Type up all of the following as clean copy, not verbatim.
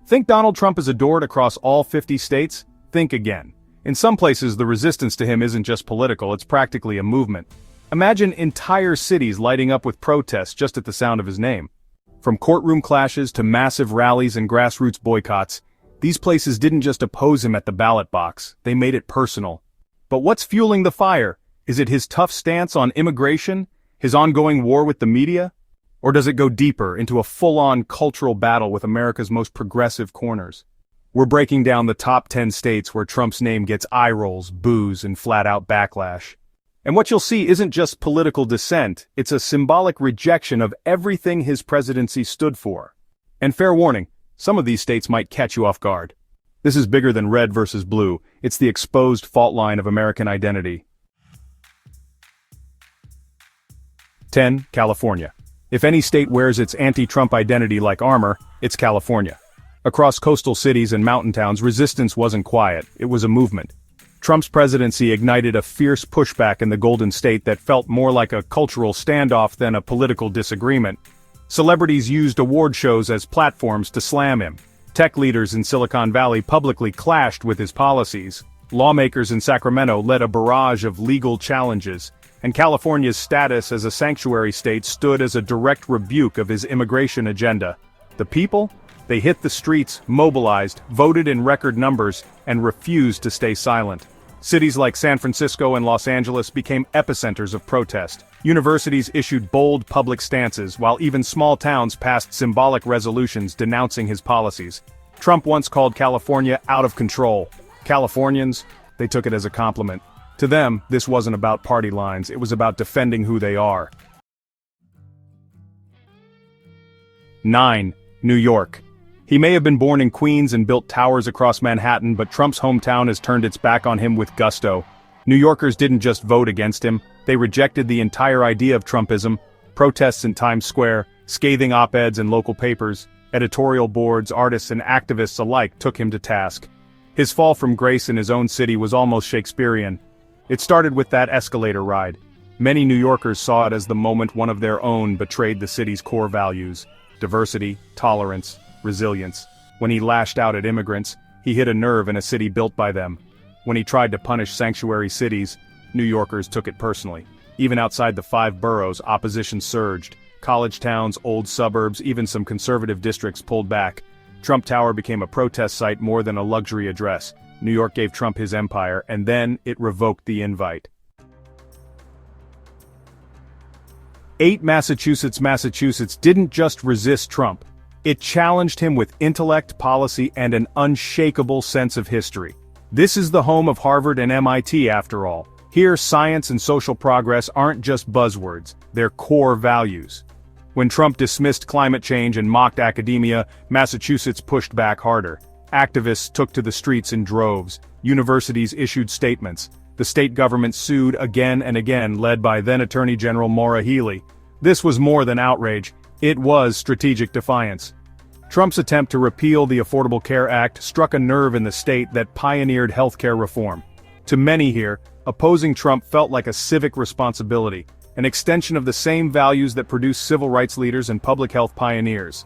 Think Donald Trump is adored across all 50 states? Think again. In some places, the resistance to him isn't just political, it's practically a movement. Imagine entire cities lighting up with protests just at the sound of his name. From courtroom clashes to massive rallies and grassroots boycotts, these places didn't just oppose him at the ballot box, they made it personal. But what's fueling the fire? Is it his tough stance on immigration? His ongoing war with the media? Or does it go deeper into a full-on cultural battle with America's most progressive corners? We're breaking down the top 10 states where Trump's name gets eye rolls, boos, and flat-out backlash. And what you'll see isn't just political dissent, it's a symbolic rejection of everything his presidency stood for. And fair warning, some of these states might catch you off guard. This is bigger than red versus blue, it's the exposed fault line of American identity. 10. California. If any state wears its anti-Trump identity like armor, it's California. Across coastal cities and mountain towns, resistance wasn't quiet, it was a movement. Trump's presidency ignited a fierce pushback in the Golden State that felt more like a cultural standoff than a political disagreement. Celebrities used award shows as platforms to slam him. Tech leaders in Silicon Valley publicly clashed with his policies. Lawmakers in Sacramento led a barrage of legal challenges. And California's status as a sanctuary state stood as a direct rebuke of his immigration agenda. The people? They hit the streets, mobilized, voted in record numbers, and refused to stay silent. Cities like San Francisco and Los Angeles became epicenters of protest. Universities issued bold public stances, while even small towns passed symbolic resolutions denouncing his policies. Trump once called California out of control. Californians, they took it as a compliment. To them, this wasn't about party lines, it was about defending who they are. 9. New York. He may have been born in Queens and built towers across Manhattan, but Trump's hometown has turned its back on him with gusto. New Yorkers didn't just vote against him, they rejected the entire idea of Trumpism. Protests in Times Square, scathing op-eds in local papers, editorial boards, artists and activists alike took him to task. His fall from grace in his own city was almost Shakespearean. It started with that escalator ride. Many New Yorkers saw it as the moment one of their own betrayed the city's core values: diversity, tolerance, resilience. When he lashed out at immigrants, he hit a nerve in a city built by them. When he tried to punish sanctuary cities, New Yorkers took it personally. Even outside the 5 boroughs, opposition surged. College towns, old suburbs, even some conservative districts pulled back. Trump Tower became a protest site more than a luxury address. New York gave Trump his empire, and then it revoked the invite. 8. Massachusetts. Massachusetts didn't just resist Trump. It challenged him with intellect, policy, and an unshakable sense of history. This is the home of Harvard and MIT, after all. Here, science and social progress aren't just buzzwords, they're core values. When Trump dismissed climate change and mocked academia, Massachusetts pushed back harder. Activists took to the streets in droves. Universities issued statements. The state government sued again and again, led by then Attorney General Maura Healey. This was more than outrage. It was strategic defiance. Trump's attempt to repeal the Affordable Care Act struck a nerve in the state that pioneered healthcare reform. To many here, opposing Trump felt like a civic responsibility, an extension of the same values that produced civil rights leaders and public health pioneers.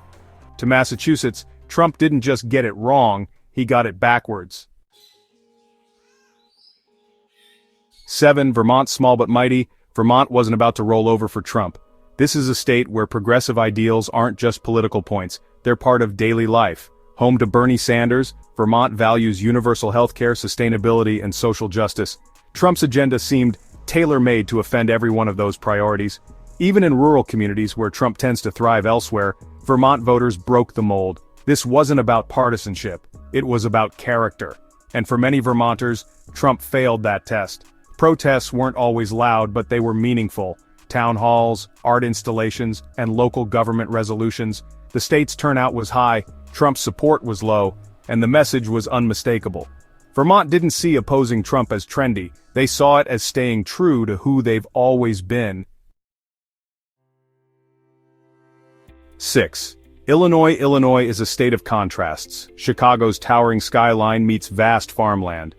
To Massachusetts, Trump didn't just get it wrong, he got it backwards. 7. Vermont. Small but mighty. Vermont wasn't about to roll over for Trump. This is a state where progressive ideals aren't just political points, they're part of daily life. Home to Bernie Sanders, Vermont values universal healthcare, sustainability, and social justice. Trump's agenda seemed tailor-made to offend every one of those priorities. Even in rural communities where Trump tends to thrive elsewhere, Vermont voters broke the mold. This wasn't about partisanship, it was about character. And for many Vermonters, Trump failed that test. Protests weren't always loud, but they were meaningful. Town halls, art installations, and local government resolutions. The state's turnout was high, Trump's support was low, and the message was unmistakable. Vermont didn't see opposing Trump as trendy, they saw it as staying true to who they've always been. 6. Illinois. Illinois is a state of contrasts. Chicago's towering skyline meets vast farmland.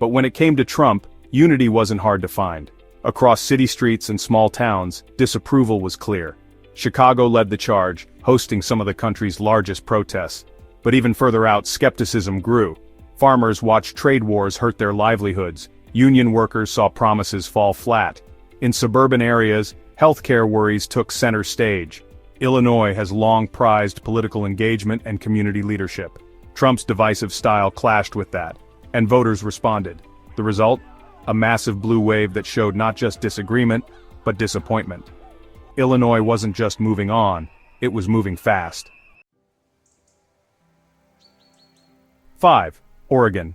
But when it came to Trump, unity wasn't hard to find. Across city streets and small towns, disapproval was clear. Chicago led the charge, hosting some of the country's largest protests. But even further out, skepticism grew. Farmers watched trade wars hurt their livelihoods. Union workers saw promises fall flat. In suburban areas, healthcare worries took center stage. Illinois has long prized political engagement and community leadership. Trump's divisive style clashed with that, and voters responded. The result? A massive blue wave that showed not just disagreement, but disappointment. Illinois wasn't just moving on, it was moving fast. 5. Oregon.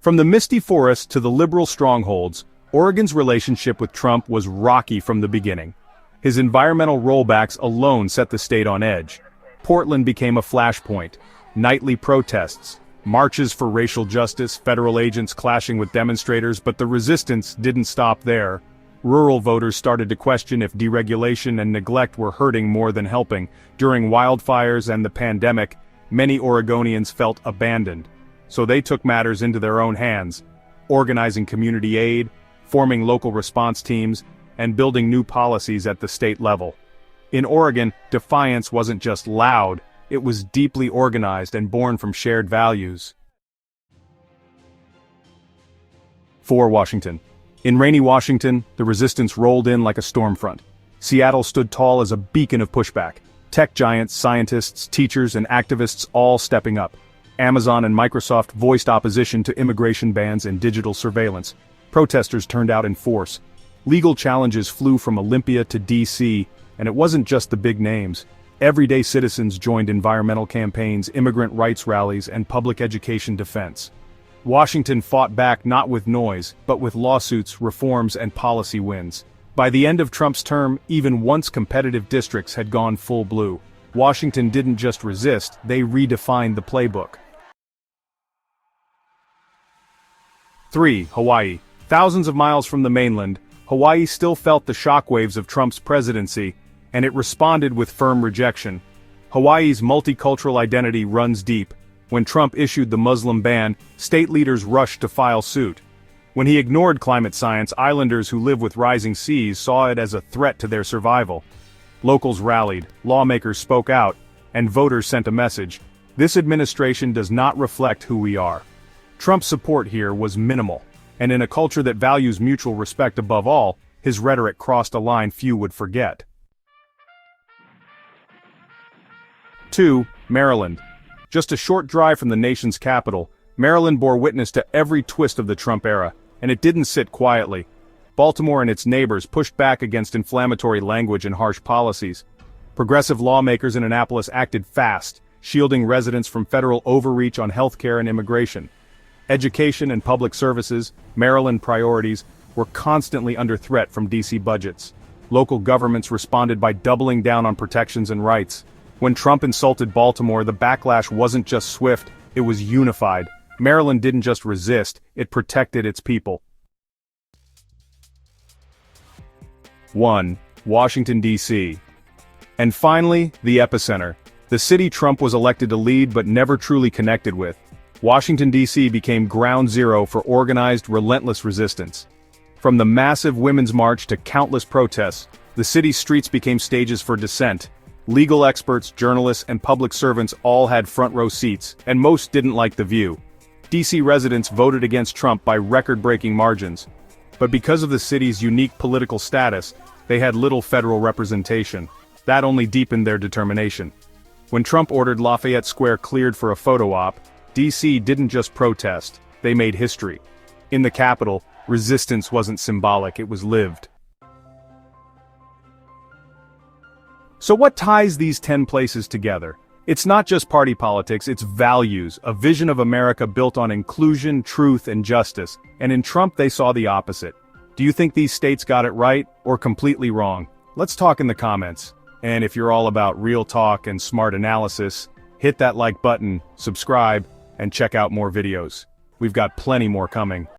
From the misty forest to the liberal strongholds, Oregon's relationship with Trump was rocky from the beginning. His environmental rollbacks alone set the state on edge. Portland became a flashpoint. Nightly protests, marches for racial justice, federal agents clashing with demonstrators, but the resistance didn't stop there. Rural voters started to question if deregulation and neglect were hurting more than helping. During wildfires and the pandemic, many Oregonians felt abandoned. So they took matters into their own hands, organizing community aid, forming local response teams, and building new policies at the state level. In Oregon, defiance wasn't just loud, it was deeply organized and born from shared values. 4. Washington. In rainy Washington, the resistance rolled in like a storm front. Seattle stood tall as a beacon of pushback. Tech giants, scientists, teachers, and activists all stepping up. Amazon and Microsoft voiced opposition to immigration bans and digital surveillance. Protesters turned out in force. Legal challenges flew from Olympia to D.C., and it wasn't just the big names. Everyday citizens joined environmental campaigns, immigrant rights rallies, and public education defense. Washington fought back not with noise, but with lawsuits, reforms, and policy wins. By the end of Trump's term, even once competitive districts had gone full blue. Washington didn't just resist, they redefined the playbook. 3. Hawaii. Thousands of miles from the mainland, Hawaii still felt the shockwaves of Trump's presidency, and it responded with firm rejection. Hawaii's multicultural identity runs deep. When Trump issued the Muslim ban, state leaders rushed to file suit. When he ignored climate science, islanders who live with rising seas saw it as a threat to their survival. Locals rallied, lawmakers spoke out, and voters sent a message. This administration does not reflect who we are. Trump's support here was minimal, and in a culture that values mutual respect above all, his rhetoric crossed a line few would forget. 2. Maryland. Just a short drive from the nation's capital, Maryland bore witness to every twist of the Trump era, and it didn't sit quietly. Baltimore and its neighbors pushed back against inflammatory language and harsh policies. Progressive lawmakers in Annapolis acted fast, shielding residents from federal overreach on healthcare and immigration. Education and public services, Maryland priorities, were constantly under threat from D.C. budgets. Local governments responded by doubling down on protections and rights. When Trump insulted Baltimore, the backlash wasn't just swift, it was unified. Maryland didn't just resist, it protected its people. 1. Washington, D.C. And finally, the epicenter. The city Trump was elected to lead but never truly connected with. Washington, D.C. became ground zero for organized, relentless resistance. From the massive Women's March to countless protests, the city's streets became stages for dissent. Legal experts, journalists, and public servants all had front-row seats, and most didn't like the view. D.C. residents voted against Trump by record-breaking margins. But because of the city's unique political status, they had little federal representation. That only deepened their determination. When Trump ordered Lafayette Square cleared for a photo op, D.C. didn't just protest, they made history. In the capital, resistance wasn't symbolic, it was lived. So what ties these 10 places together? It's not just party politics, it's values, a vision of America built on inclusion, truth, and justice. And in Trump they saw the opposite. Do you think these states got it right, or completely wrong? Let's talk in the comments. And if you're all about real talk and smart analysis, hit that like button, subscribe, and check out more videos. We've got plenty more coming.